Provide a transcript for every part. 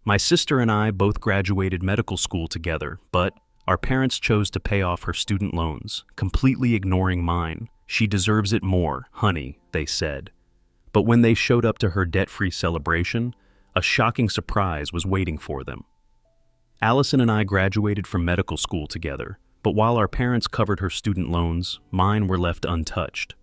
My sister and I both graduated medical school together, but our parents chose to pay off her student loans, completely ignoring mine. She deserves it more, honey, they said. But when they showed up to her debt-free celebration, a shocking surprise was waiting for them. Allison and I graduated from medical school together, but while our parents covered her student loans, mine were left untouched.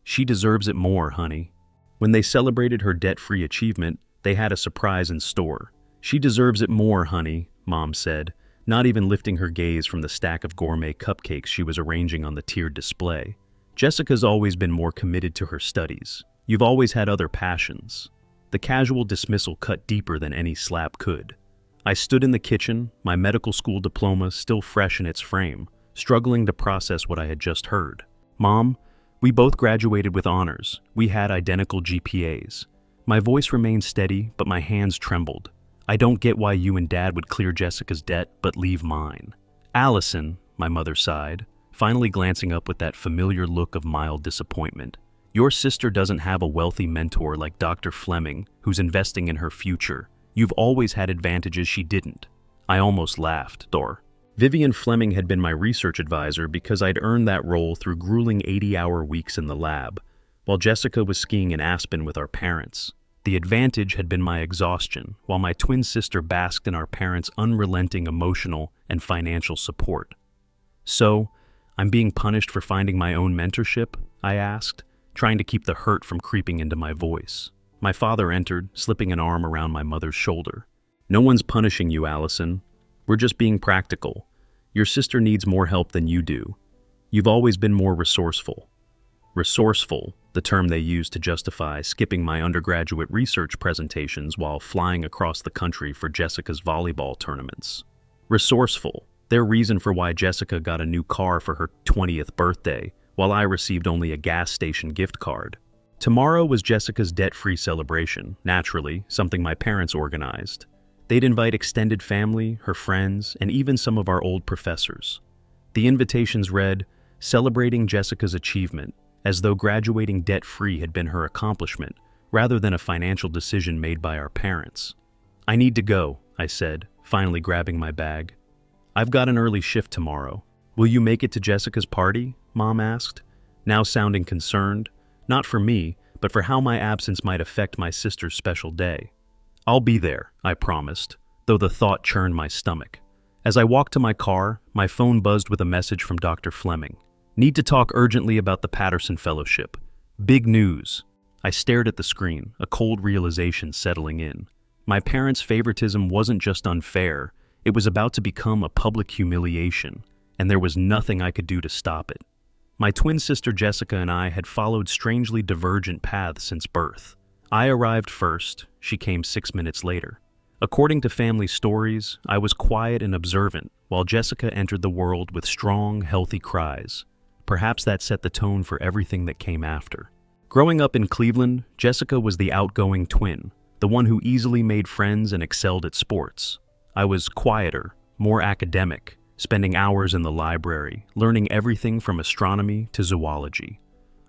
She deserves it more, honey. When they celebrated her debt-free achievement, they had a surprise in store. She deserves it more, honey, Mom said, not even lifting her gaze from the stack of gourmet cupcakes she was arranging on the tiered display. Jessica's always been more committed to her studies. You've always had other passions. The casual dismissal cut deeper than any slap could. I stood in the kitchen, my medical school diploma still fresh in its frame, struggling to process what I had just heard. Mom, we both graduated with honors. We had identical GPAs. My voice remained steady, but my hands trembled. I don't get why you and Dad would clear Jessica's debt, but leave mine. Allison, my mother sighed, finally glancing up with that familiar look of mild disappointment. Your sister doesn't have a wealthy mentor like Dr. Fleming, who's investing in her future. You've always had advantages she didn't. I almost laughed, Dor. Vivian Fleming had been my research advisor because I'd earned that role through grueling 80-hour weeks in the lab, while Jessica was skiing in Aspen with our parents. The advantage had been my exhaustion, while my twin sister basked in our parents' unrelenting emotional and financial support. So, I'm being punished for finding my own mentorship? I asked, trying to keep the hurt from creeping into my voice. My father entered, slipping an arm around my mother's shoulder. No one's punishing you, Allison. We're just being practical. Your sister needs more help than you do. You've always been more resourceful. Resourceful, the term they use to justify skipping my undergraduate research presentations while flying across the country for Jessica's volleyball tournaments. Resourceful, their reason for why Jessica got a new car for her 20th birthday, while I received only a gas station gift card. Tomorrow was Jessica's debt-free celebration, naturally, something my parents organized. They'd invite extended family, her friends, and even some of our old professors. The invitations read, "Celebrating Jessica's achievement," as though graduating debt-free had been her accomplishment, rather than a financial decision made by our parents. I need to go, I said, finally grabbing my bag. I've got an early shift tomorrow. Will you make it to Jessica's party? Mom asked, now sounding concerned. Not for me, but for how my absence might affect my sister's special day. I'll be there, I promised, though the thought churned my stomach. As I walked to my car, my phone buzzed with a message from Dr. Fleming. Need to talk urgently about the Patterson Fellowship. Big news. I stared at the screen, a cold realization settling in. My parents' favoritism wasn't just unfair, it was about to become a public humiliation, and there was nothing I could do to stop it. My twin sister Jessica and I had followed strangely divergent paths since birth. I arrived first, she came 6 minutes later. According to family stories, I was quiet and observant, while Jessica entered the world with strong, healthy cries. Perhaps that set the tone for everything that came after. Growing up in Cleveland, Jessica was the outgoing twin, the one who easily made friends and excelled at sports. I was quieter, more academic, spending hours in the library, learning everything from astronomy to zoology.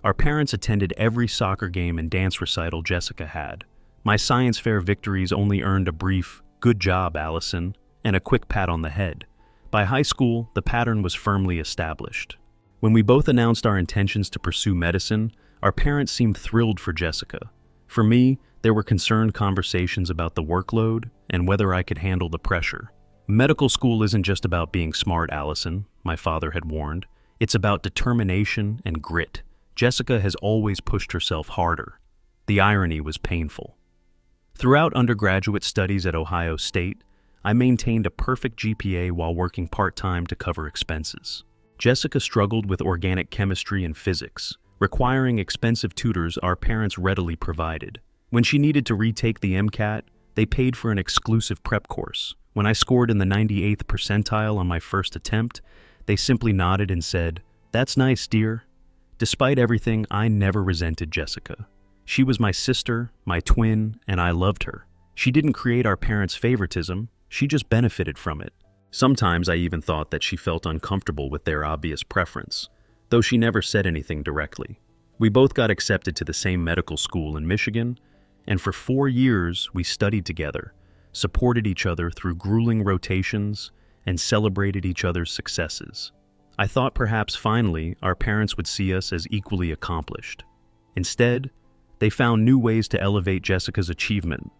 Our parents attended every soccer game and dance recital Jessica had. My science fair victories only earned a brief, "Good job, Allison," and a quick pat on the head. By high school, the pattern was firmly established. When we both announced our intentions to pursue medicine, our parents seemed thrilled for Jessica. For me, there were concerned conversations about the workload and whether I could handle the pressure. Medical school isn't just about being smart, Allison, my father had warned. It's about determination and grit. Jessica has always pushed herself harder. The irony was painful. Throughout undergraduate studies at Ohio State, I maintained a perfect GPA while working part-time to cover expenses. Jessica struggled with organic chemistry and physics, requiring expensive tutors our parents readily provided. When she needed to retake the MCAT, they paid for an exclusive prep course. When I scored in the 98th percentile on my first attempt, they simply nodded and said, "That's nice, dear." Despite everything, I never resented Jessica. She was my sister, my twin, and I loved her. She didn't create our parents' favoritism, she just benefited from it. Sometimes I even thought that she felt uncomfortable with their obvious preference, though she never said anything directly. We both got accepted to the same medical school in Michigan, and for 4 years we studied together, supported each other through grueling rotations, and celebrated each other's successes. I thought perhaps finally our parents would see us as equally accomplished. Instead, they found new ways to elevate Jessica's achievements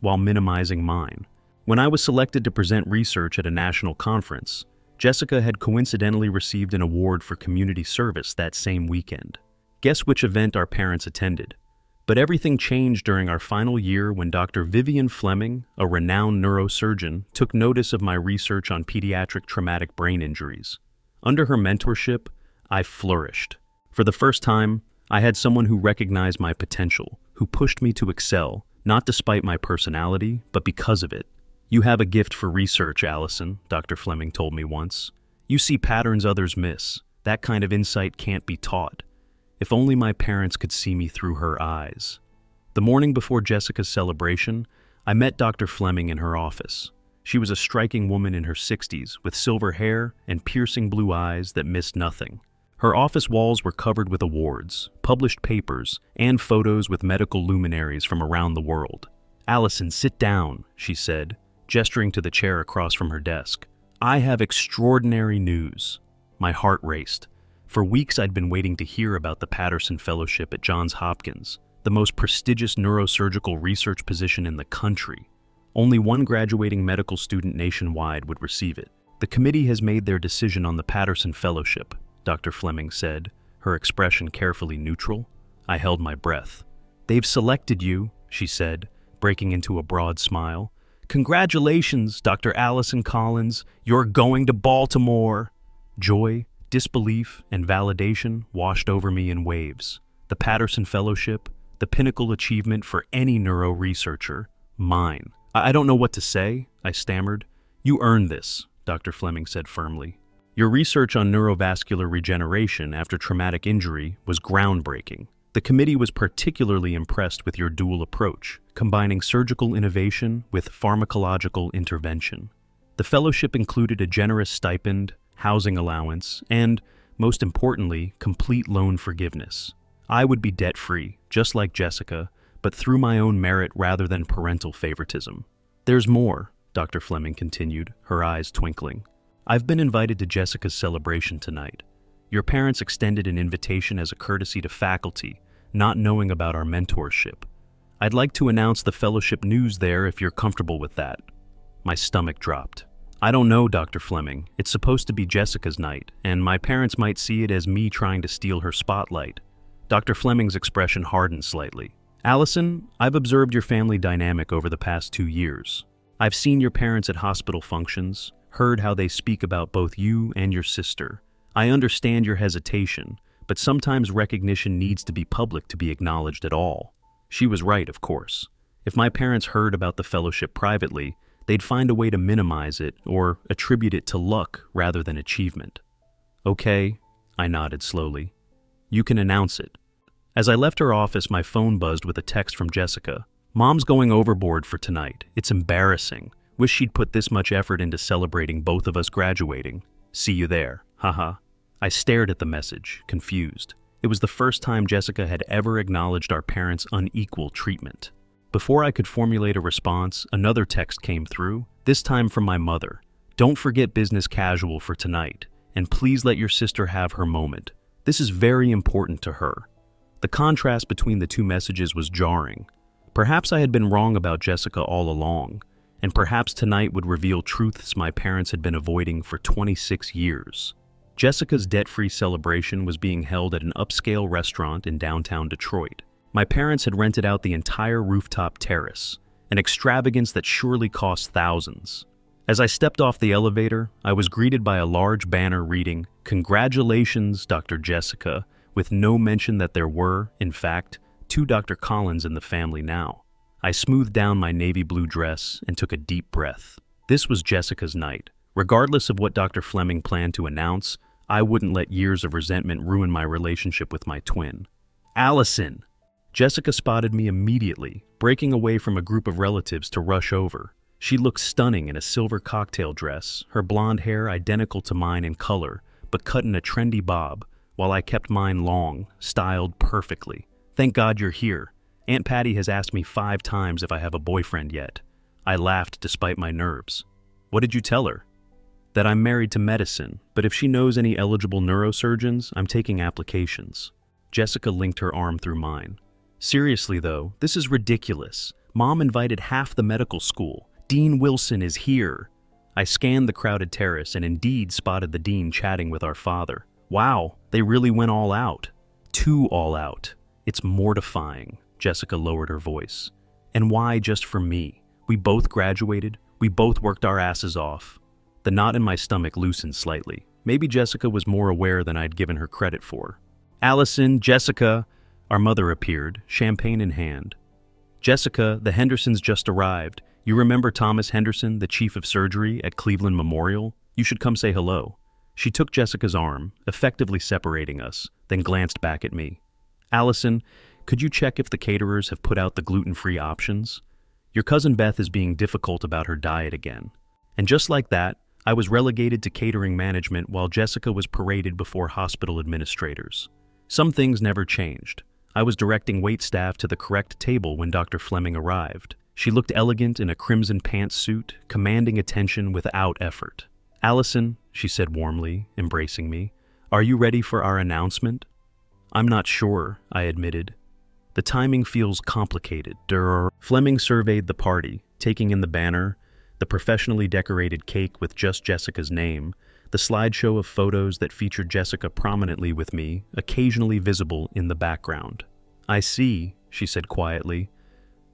while minimizing mine. When I was selected to present research at a national conference, Jessica had coincidentally received an award for community service that same weekend. Guess which event our parents attended? But everything changed during our final year when Dr. Vivian Fleming, a renowned neurosurgeon, took notice of my research on pediatric traumatic brain injuries. Under her mentorship, I flourished. For the first time, I had someone who recognized my potential, who pushed me to excel, not despite my personality, but because of it. "You have a gift for research, Allison," Dr. Fleming told me once. "You see patterns others miss. That kind of insight can't be taught." If only my parents could see me through her eyes. The morning before Jessica's celebration, I met Dr. Fleming in her office. She was a striking woman in her 60s, with silver hair and piercing blue eyes that missed nothing. Her office walls were covered with awards, published papers, and photos with medical luminaries from around the world. "Allison, sit down," she said, gesturing to the chair across from her desk. "I have extraordinary news." My heart raced. For weeks I'd been waiting to hear about the Patterson Fellowship at Johns Hopkins, the most prestigious neurosurgical research position in the country. Only one graduating medical student nationwide would receive it. "The committee has made their decision on the Patterson Fellowship," Dr. Fleming said, her expression carefully neutral. I held my breath. "They've selected you," she said, breaking into a broad smile. "Congratulations, Dr. Allison Collins. You're going to Baltimore." Joy, disbelief, and validation washed over me in waves. The Patterson Fellowship, the pinnacle achievement for any neuro-researcher, mine. "I don't know what to say," I stammered. "You earned this," Dr. Fleming said firmly. "Your research on neurovascular regeneration after traumatic injury was groundbreaking. The committee was particularly impressed with your dual approach, combining surgical innovation with pharmacological intervention. The fellowship included a generous stipend, housing allowance, and, most importantly, complete loan forgiveness. I would be debt-free, just like Jessica, but through my own merit rather than parental favoritism. There's more," Dr. Fleming continued, her eyes twinkling. "I've been invited to Jessica's celebration tonight. Your parents extended an invitation as a courtesy to faculty, not knowing about our mentorship. I'd like to announce the fellowship news there if you're comfortable with that." My stomach dropped. "I don't know, Dr. Fleming. It's supposed to be Jessica's night, and my parents might see it as me trying to steal her spotlight." Dr. Fleming's expression hardened slightly. "Allison, I've observed your family dynamic over the past 2 years. I've seen your parents at hospital functions, heard how they speak about both you and your sister. I understand your hesitation, but sometimes recognition needs to be public to be acknowledged at all." She was right, of course. If my parents heard about the fellowship privately, they'd find a way to minimize it or attribute it to luck rather than achievement. "Okay," I nodded slowly. "You can announce it." As I left her office, my phone buzzed with a text from Jessica. "Mom's going overboard for tonight. It's embarrassing. Wish she'd put this much effort into celebrating both of us graduating. See you there. Haha." I stared at the message, confused. It was the first time Jessica had ever acknowledged our parents' unequal treatment. Before I could formulate a response, another text came through, this time from my mother. "Don't forget business casual for tonight, and please let your sister have her moment. This is very important to her." The contrast between the two messages was jarring. Perhaps I had been wrong about Jessica all along, and perhaps tonight would reveal truths my parents had been avoiding for 26 years. Jessica's debt-free celebration was being held at an upscale restaurant in downtown Detroit. My parents had rented out the entire rooftop terrace, an extravagance that surely cost thousands. As I stepped off the elevator, I was greeted by a large banner reading, "Congratulations, Dr. Jessica," with no mention that there were, in fact, 2 Dr. Collins in the family now. I smoothed down my navy blue dress and took a deep breath. This was Jessica's night. Regardless of what Dr. Fleming planned to announce, I wouldn't let years of resentment ruin my relationship with my twin. "Allison!" Jessica spotted me immediately, breaking away from a group of relatives to rush over. She looked stunning in a silver cocktail dress, her blonde hair identical to mine in color, but cut in a trendy bob, while I kept mine long, styled perfectly. "Thank God you're here. Aunt Patty has asked me 5 times if I have a boyfriend yet. I laughed despite my nerves. What did you tell her? That I'm married to medicine, but if she knows any eligible neurosurgeons, I'm taking applications. Jessica linked her arm through mine. Seriously though, this is ridiculous. Mom invited half the medical school. Dean Wilson is here. I scanned the crowded terrace and indeed spotted the dean chatting with our father. Wow, they really went all out. Too all out. It's mortifying. Jessica lowered her voice. And why just for me? We both graduated. We both worked our asses off. The knot in my stomach loosened slightly. Maybe Jessica was more aware than I'd given her credit for. Allison, Jessica. Our mother appeared, champagne in hand. Jessica, the Hendersons just arrived. You remember Thomas Henderson, the chief of surgery at Cleveland Memorial? You should come say hello. She took Jessica's arm, effectively separating us, then glanced back at me. Allison, could you check if the caterers have put out the gluten-free options? Your cousin Beth is being difficult about her diet again. And just like that, I was relegated to catering management while Jessica was paraded before hospital administrators. Some things never changed. I was directing waitstaff to the correct table when Dr. Fleming arrived. She looked elegant in a crimson pantsuit, commanding attention without effort. Allison, she said warmly, embracing me, are you ready for our announcement? I'm not sure, I admitted. The timing feels complicated. Fleming surveyed the party, taking in the banner, the professionally decorated cake with just Jessica's name, the slideshow of photos that featured Jessica prominently with me, occasionally visible in the background. I see, she said quietly,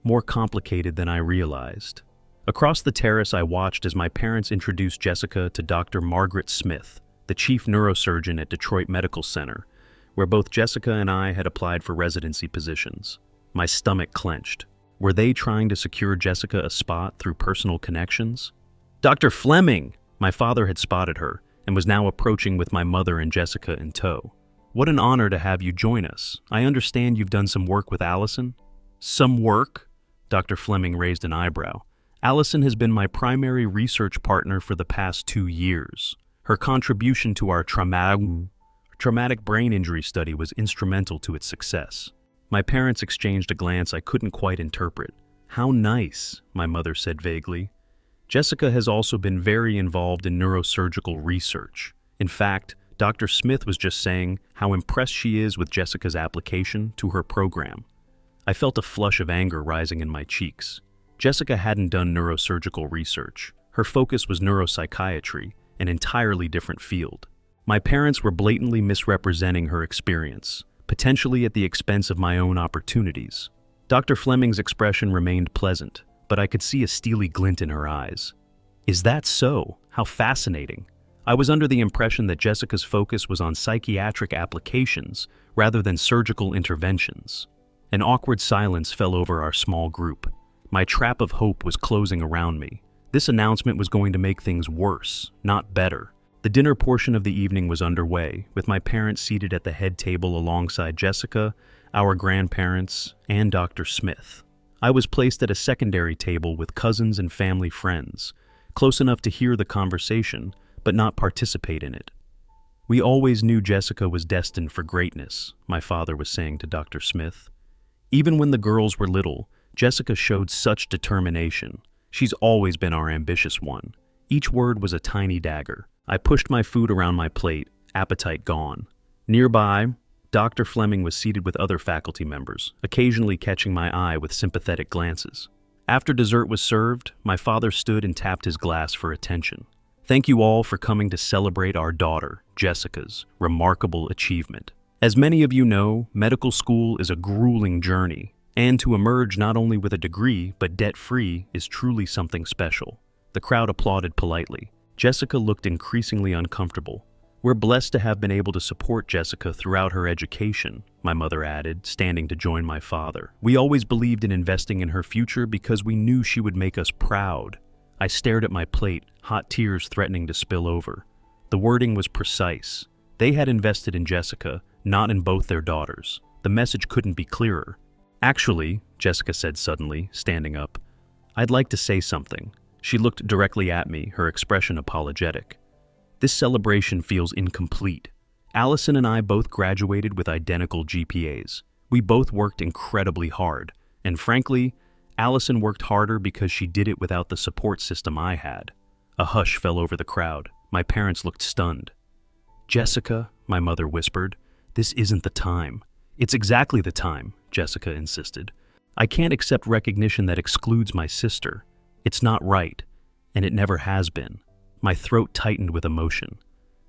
more complicated than I realized. Across the terrace, I watched as my parents introduced Jessica to Dr. Margaret Smith, the chief neurosurgeon at Detroit Medical Center, where both Jessica and I had applied for residency positions. My stomach clenched. Were they trying to secure Jessica a spot through personal connections? Dr. Fleming! My father had spotted her and was now approaching with my mother and Jessica in tow. What an honor to have you join us. I understand you've done some work with Allison? Some work? Dr. Fleming raised an eyebrow. Allison has been my primary research partner for the past 2 years. Her contribution to our traumatic brain injury study was instrumental to its success. My parents exchanged a glance I couldn't quite interpret. How nice, my mother said vaguely. Jessica has also been very involved in neurosurgical research. In fact, Dr. Smith was just saying how impressed she is with Jessica's application to her program. I felt a flush of anger rising in my cheeks. Jessica hadn't done neurosurgical research. Her focus was neuropsychiatry, an entirely different field. My parents were blatantly misrepresenting her experience, potentially at the expense of my own opportunities. Dr. Fleming's expression remained pleasant, but I could see a steely glint in her eyes. Is that so? How fascinating. I was under the impression that Jessica's focus was on psychiatric applications rather than surgical interventions. An awkward silence fell over our small group. My trap of hope was closing around me. This announcement was going to make things worse, not better. The dinner portion of the evening was underway, with my parents seated at the head table alongside Jessica, our grandparents, and Dr. Smith. I was placed at a secondary table with cousins and family friends, close enough to hear the conversation, but not participate in it. We always knew Jessica was destined for greatness, my father was saying to Dr. Smith. Even when the girls were little, Jessica showed such determination. She's always been our ambitious one. Each word was a tiny dagger. I pushed my food around my plate, appetite gone. Nearby, Dr. Fleming was seated with other faculty members, occasionally catching my eye with sympathetic glances. After dessert was served, my father stood and tapped his glass for attention. Thank you all for coming to celebrate our daughter, Jessica's, remarkable achievement. As many of you know, medical school is a grueling journey, and to emerge not only with a degree but debt-free is truly something special. The crowd applauded politely. Jessica looked increasingly uncomfortable. We're blessed to have been able to support Jessica throughout her education, my mother added, standing to join my father. We always believed in investing in her future because we knew she would make us proud. I stared at my plate, hot tears threatening to spill over. The wording was precise. They had invested in Jessica, not in both their daughters. The message couldn't be clearer. Actually, Jessica said suddenly, standing up, I'd like to say something. She looked directly at me, her expression apologetic. This celebration feels incomplete. Allison and I both graduated with identical GPAs. We both worked incredibly hard, And frankly, Allison worked harder because she did it without the support system I had. A hush fell over the crowd. My parents looked stunned. "Jessica," my mother whispered, "this isn't the time." "It's exactly the time," Jessica insisted. "I can't accept recognition that excludes my sister. It's not right, and it never has been." My throat tightened with emotion.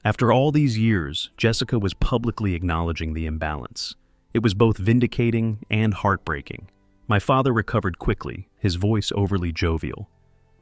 After all these years, Jessica was publicly acknowledging the imbalance. It was both vindicating and heartbreaking. My father recovered quickly, his voice overly jovial.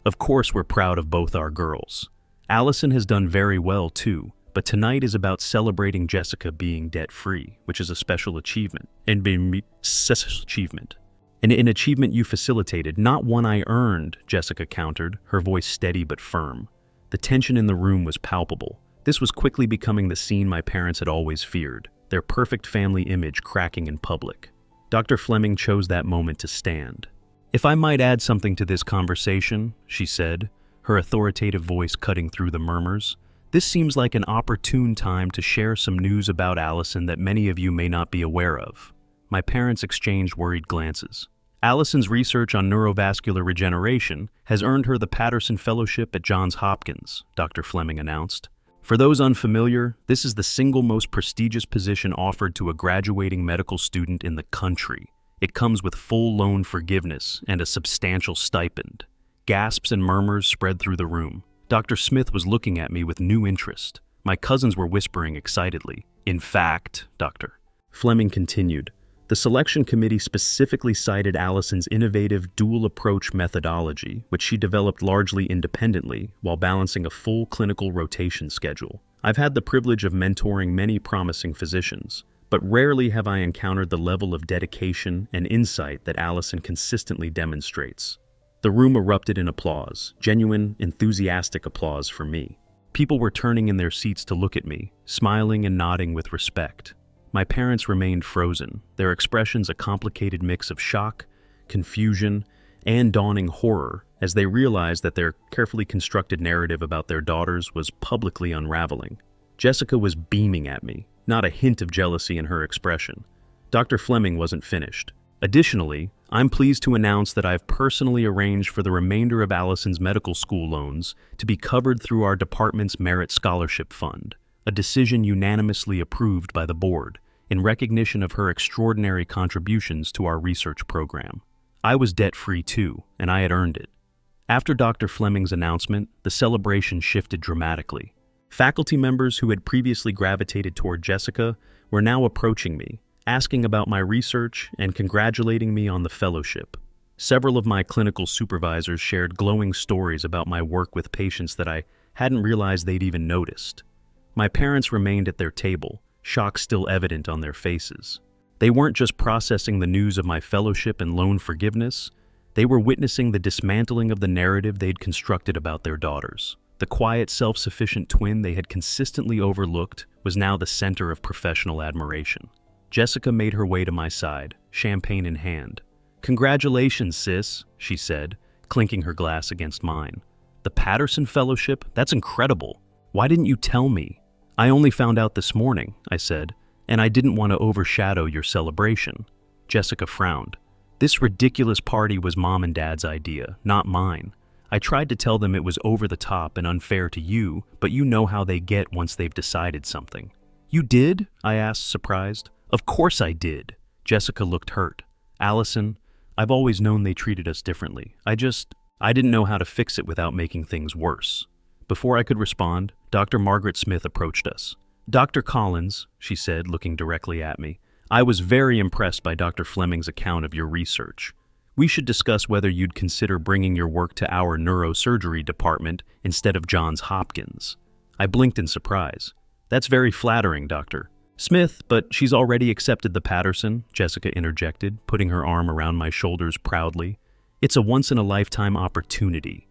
"Of course we're proud of both our girls. Allison has done very well too, but tonight is about celebrating Jessica being debt-free, which is a special achievement. And being achievement. An achievement you facilitated, not one I earned," Jessica countered, her voice steady but firm. The tension in the room was palpable. This was quickly becoming the scene my parents had always feared, their perfect family image cracking in public. Dr. Fleming chose that moment to stand. "If I might add something to this conversation," she said, her authoritative voice cutting through the murmurs, "this seems like an opportune time to share some news about Allison that many of you may not be aware of." My parents exchanged worried glances. "Allison's research on neurovascular regeneration has earned her the Patterson Fellowship at Johns Hopkins," Dr. Fleming announced. "For those unfamiliar, this is the single most prestigious position offered to a graduating medical student in the country. It comes with full loan forgiveness and a substantial stipend." Gasps and murmurs spread through the room. Dr. Smith was looking at me with new interest. My cousins were whispering excitedly. "In fact," Dr. Fleming continued, "the selection committee specifically cited Allison's innovative dual-approach methodology, which she developed largely independently while balancing a full clinical rotation schedule. I've had the privilege of mentoring many promising physicians, but rarely have I encountered the level of dedication and insight that Allison consistently demonstrates." The room erupted in applause, genuine, enthusiastic applause for me. People were turning in their seats to look at me, smiling and nodding with respect. My parents remained frozen, their expressions a complicated mix of shock, confusion, and dawning horror as they realized that their carefully constructed narrative about their daughters was publicly unraveling. Jessica was beaming at me, not a hint of jealousy in her expression. Dr. Fleming wasn't finished. "Additionally, I'm pleased to announce that I've personally arranged for the remainder of Allison's medical school loans to be covered through our department's Merit Scholarship Fund, a decision unanimously approved by the board in recognition of her extraordinary contributions to our research program. I was debt-free too, and I had earned it." After Dr. Fleming's announcement, the celebration shifted dramatically. Faculty members who had previously gravitated toward Jessica were now approaching me, asking about my research and congratulating me on the fellowship. Several of my clinical supervisors shared glowing stories about my work with patients that I hadn't realized they'd even noticed. My parents remained at their table, shock still evident on their faces. They weren't just processing the news of my fellowship and loan forgiveness, they were witnessing the dismantling of the narrative they'd constructed about their daughters. The quiet, self-sufficient twin they had consistently overlooked was now the center of professional admiration. Jessica made her way to my side, champagne in hand. "Congratulations, sis," she said, clinking her glass against mine. "The Patterson Fellowship? That's incredible. Why didn't you tell me?" "I only found out this morning," I said, "and I didn't want to overshadow your celebration." Jessica frowned. "This ridiculous party was Mom and Dad's idea, not mine. I tried to tell them it was over the top and unfair to you, but you know how they get once they've decided something." "You did?" I asked, surprised. "Of course I did." Jessica looked hurt. "Allison, I've always known they treated us differently. I didn't know how to fix it without making things worse." Before I could respond, Dr. Margaret Smith approached us. "Dr. Collins," she said, looking directly at me, "I was very impressed by Dr. Fleming's account of your research. We should discuss whether you'd consider bringing your work to our neurosurgery department instead of Johns Hopkins." I blinked in surprise. "That's very flattering, Dr. Smith, but she's already accepted the Patterson," Jessica interjected, putting her arm around my shoulders proudly. "It's a once-in-a-lifetime opportunity."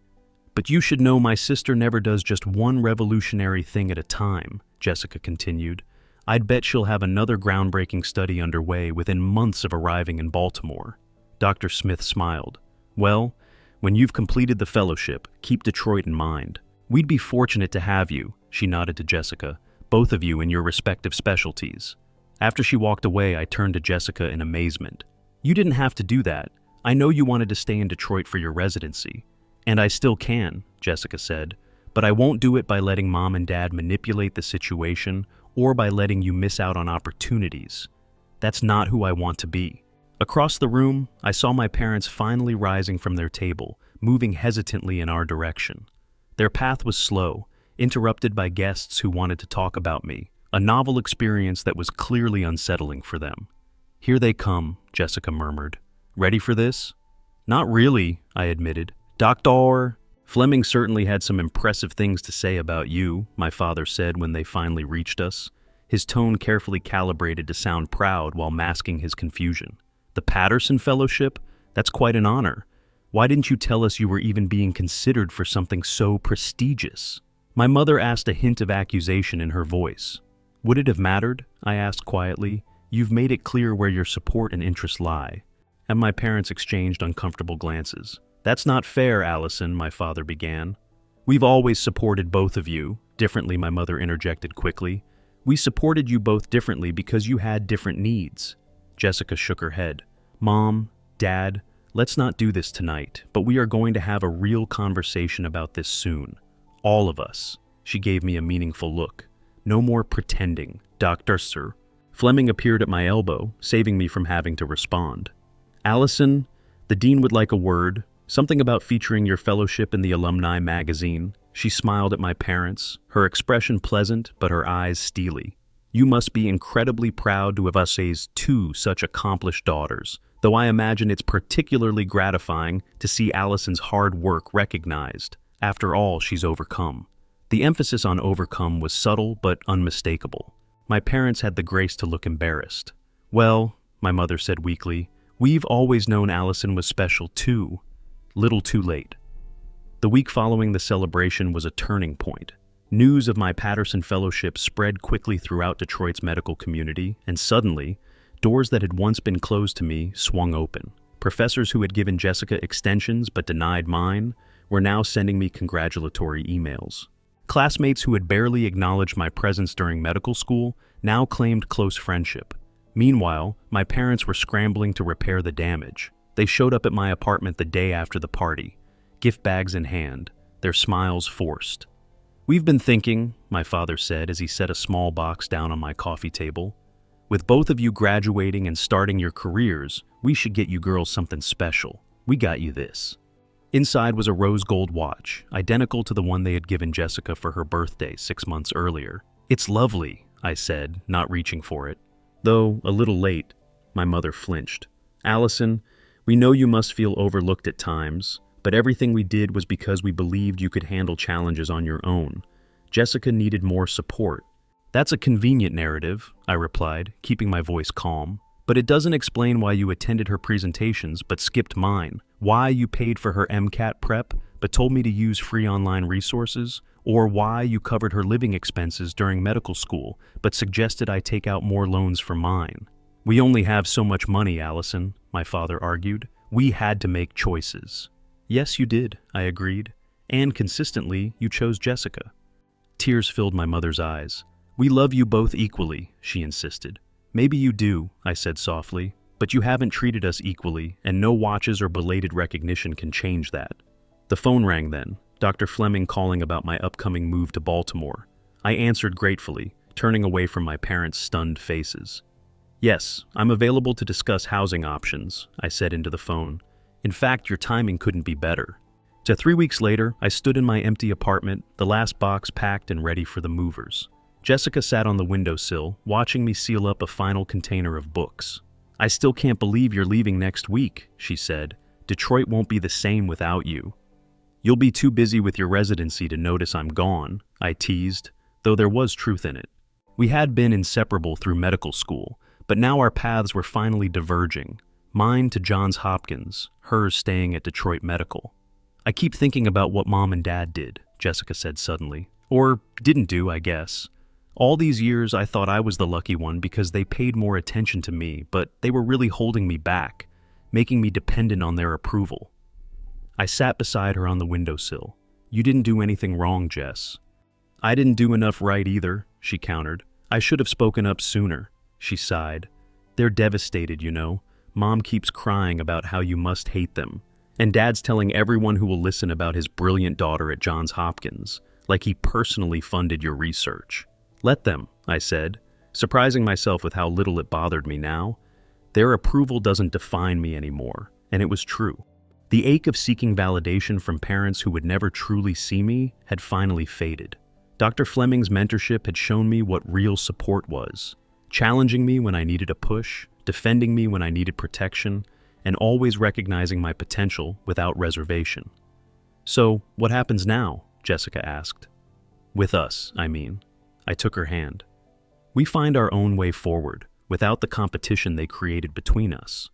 "But you should know my sister never does just one revolutionary thing at a time," Jessica continued. "I'd bet she'll have another groundbreaking study underway within months of arriving in Baltimore." Dr. Smith smiled. "Well, when you've completed the fellowship, keep Detroit in mind. We'd be fortunate to have you," she nodded to Jessica, "both of you in your respective specialties." After she walked away, I turned to Jessica in amazement. "You didn't have to do that. I know you wanted to stay in Detroit for your residency, and I still can, Jessica said, but I won't do it by letting Mom and Dad manipulate the situation or by letting you miss out on opportunities. That's not who I want to be. Across the room, I saw my parents finally rising from their table, moving hesitantly in our direction. Their path was slow, interrupted by guests who wanted to talk about me, a novel experience that was clearly unsettling for them. "Here they come," Jessica murmured. "Ready for this?" "Not really," I admitted. "Doctor." "Fleming certainly had some impressive things to say about you," my father said when they finally reached us, his tone carefully calibrated to sound proud while masking his confusion. "The Patterson Fellowship? That's quite an honor. Why didn't you tell us you were even being considered for something so prestigious?" My mother asked, a hint of accusation in her voice. "Would it have mattered?" I asked quietly. "You've made it clear where your support and interests lie." And my parents exchanged uncomfortable glances. "That's not fair, Allison," my father began. "We've always supported both of you," differently my mother interjected quickly. "We supported you both differently because you had different needs." Jessica shook her head. "Mom, Dad, let's not do this tonight, but we are going to have a real conversation about this soon. All of us." She gave me a meaningful look. "No more pretending, Dr. Sir." Fleming appeared at my elbow, saving me from having to respond. "Allison, the dean would like a word, something about featuring your fellowship in the alumni magazine." She smiled at my parents, her expression pleasant but her eyes steely. "You must be incredibly proud to have us raised two such accomplished daughters, though I imagine it's particularly gratifying to see Allison's hard work recognized. After all she's overcome." The emphasis on overcome was subtle but unmistakable. My parents had the grace to look embarrassed. "Well," my mother said weakly, "we've always known Allison was special too. Little too late." The week following the celebration was a turning point. News of my Patterson Fellowship spread quickly throughout Detroit's medical community, and suddenly, doors that had once been closed to me swung open. Professors who had given Jessica extensions but denied mine were now sending me congratulatory emails. Classmates who had barely acknowledged my presence during medical school now claimed close friendship. Meanwhile, my parents were scrambling to repair the damage. They showed up at my apartment the day after the party, gift bags in hand, their smiles forced. "We've been thinking," my father said as he set a small box down on my coffee table. "With both of you graduating and starting your careers, we should get you girls something special. We got you this." Inside was a rose gold watch, identical to the one they had given Jessica for her birthday 6 months earlier. "It's lovely," I said, not reaching for it. Though a little late, my mother flinched. "Allison, we know you must feel overlooked at times, but everything we did was because we believed you could handle challenges on your own. Jessica needed more support." "That's a convenient narrative," I replied, keeping my voice calm. "But it doesn't explain why you attended her presentations but skipped mine, why you paid for her MCAT prep but told me to use free online resources, or why you covered her living expenses during medical school but suggested I take out more loans for mine." "We only have so much money, Allison," my father argued. "We had to make choices." "Yes, you did," I agreed. "And consistently, you chose Jessica." Tears filled my mother's eyes. "We love you both equally," she insisted. "Maybe you do," I said softly, "but you haven't treated us equally, and no watches or belated recognition can change that." The phone rang then, Dr. Fleming calling about my upcoming move to Baltimore. I answered gratefully, turning away from my parents' stunned faces. "Yes, I'm available to discuss housing options," I said into the phone. "In fact, your timing couldn't be better." 3 weeks later, I stood in my empty apartment, the last box packed and ready for the movers. Jessica sat on the windowsill, watching me seal up a final container of books. "I still can't believe you're leaving next week," she said. "Detroit won't be the same without you." "You'll be too busy with your residency to notice I'm gone," I teased, though there was truth in it. We had been inseparable through medical school, but now our paths were finally diverging. Mine to Johns Hopkins, hers staying at Detroit Medical. "I keep thinking about what Mom and Dad did," Jessica said suddenly. "Or didn't do, I guess. All these years I thought I was the lucky one because they paid more attention to me, but they were really holding me back, making me dependent on their approval." I sat beside her on the windowsill. "You didn't do anything wrong, Jess." "I didn't do enough right either," she countered. "I should have spoken up sooner." She sighed. "They're devastated, you know. Mom keeps crying about how you must hate them. And Dad's telling everyone who will listen about his brilliant daughter at Johns Hopkins, like he personally funded your research. Let them, I said, surprising myself with how little it bothered me now. Their approval doesn't define me anymore, and it was true. The ache of seeking validation from parents who would never truly see me had finally faded. Dr. Fleming's mentorship had shown me what real support was, challenging me when I needed a push, defending me when I needed protection, and always recognizing my potential without reservation. So, what happens now? Jessica asked. With us, I mean. I took her hand. We find our own way forward, without the competition they created between us.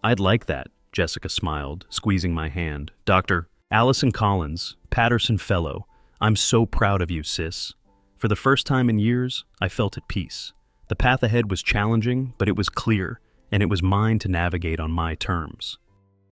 I'd like that, Jessica smiled, squeezing my hand. Dr. Allison Collins, Patterson Fellow, I'm so proud of you, sis. For the first time in years, I felt at peace. The path ahead was challenging, but it was clear, and it was mine to navigate on my terms.